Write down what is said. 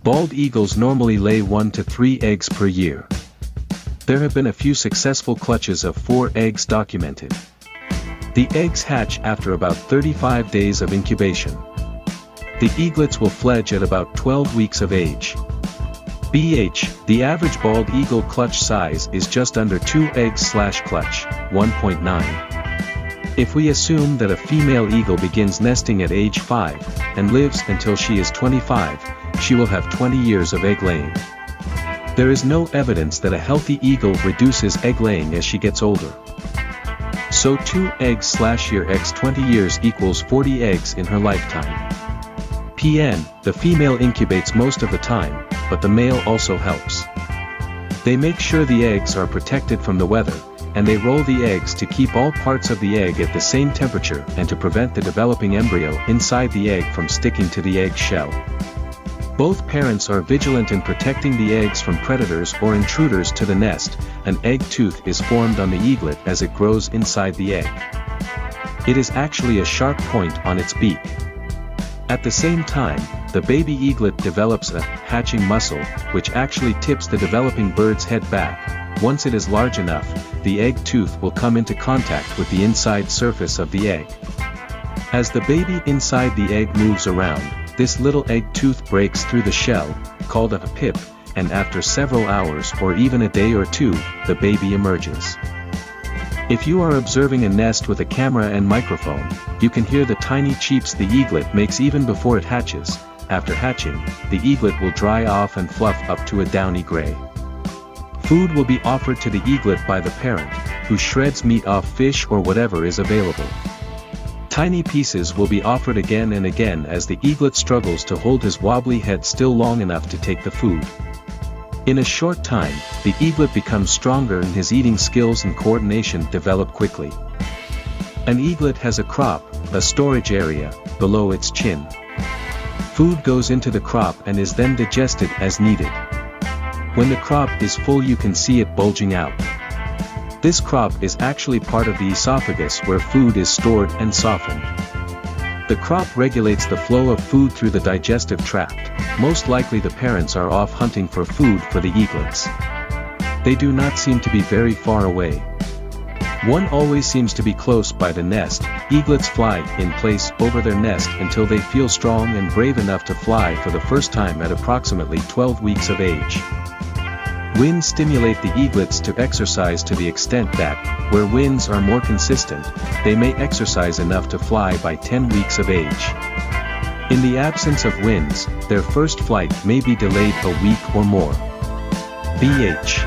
Bald eagles normally lay 1 to 3 eggs per year. There have been a few successful clutches of 4 eggs documented. The eggs hatch after about 35 days of incubation. The eaglets will fledge at about 12 weeks of age. The average bald eagle clutch size is just under 2 eggs/clutch, 1.9. If we assume that a female eagle begins nesting at age 5, and lives until she is 25, she will have 20 years of egg laying. There is no evidence that a healthy eagle reduces egg laying as she gets older. So 2 eggs/year x 20 years equals 40 eggs in her lifetime. The female incubates most of the time, but the male also helps. They make sure the eggs are protected from the weather, and they roll the eggs to keep all parts of the egg at the same temperature and to prevent the developing embryo inside the egg from sticking to the egg shell. Both parents are vigilant in protecting the eggs from predators or intruders to the nest. An egg tooth is formed on the eaglet as it grows inside the egg. It is actually a sharp point on its beak. At the same time, the baby eaglet develops a hatching muscle, which actually tips the developing bird's head back. Once it is large enough, the egg tooth will come into contact with the inside surface of the egg. As the baby inside the egg moves around, this little egg tooth breaks through the shell, called a pip, and after several hours or even a day or two, the baby emerges. If you are observing a nest with a camera and microphone, you can hear the tiny cheeps the eaglet makes even before it hatches. After hatching, the eaglet will dry off and fluff up to a downy gray. Food will be offered to the eaglet by the parent, who shreds meat off fish or whatever is available. Tiny pieces will be offered again and again as the eaglet struggles to hold his wobbly head still long enough to take the food. In a short time, the eaglet becomes stronger and his eating skills and coordination develop quickly. An eaglet has a crop, a storage area, below its chin. Food goes into the crop and is then digested as needed. When the crop is full, you can see it bulging out. This crop is actually part of the esophagus where food is stored and softened. The crop regulates the flow of food through the digestive tract. Most likely the parents are off hunting for food for the eaglets. They do not seem to be very far away. One always seems to be close by the nest. Eaglets fly in place over their nest until they feel strong and brave enough to fly for the first time at approximately 12 weeks of age. Winds stimulate the eaglets to exercise to the extent that, where winds are more consistent, they may exercise enough to fly by 10 weeks of age. In the absence of winds, their first flight may be delayed a week or more. BH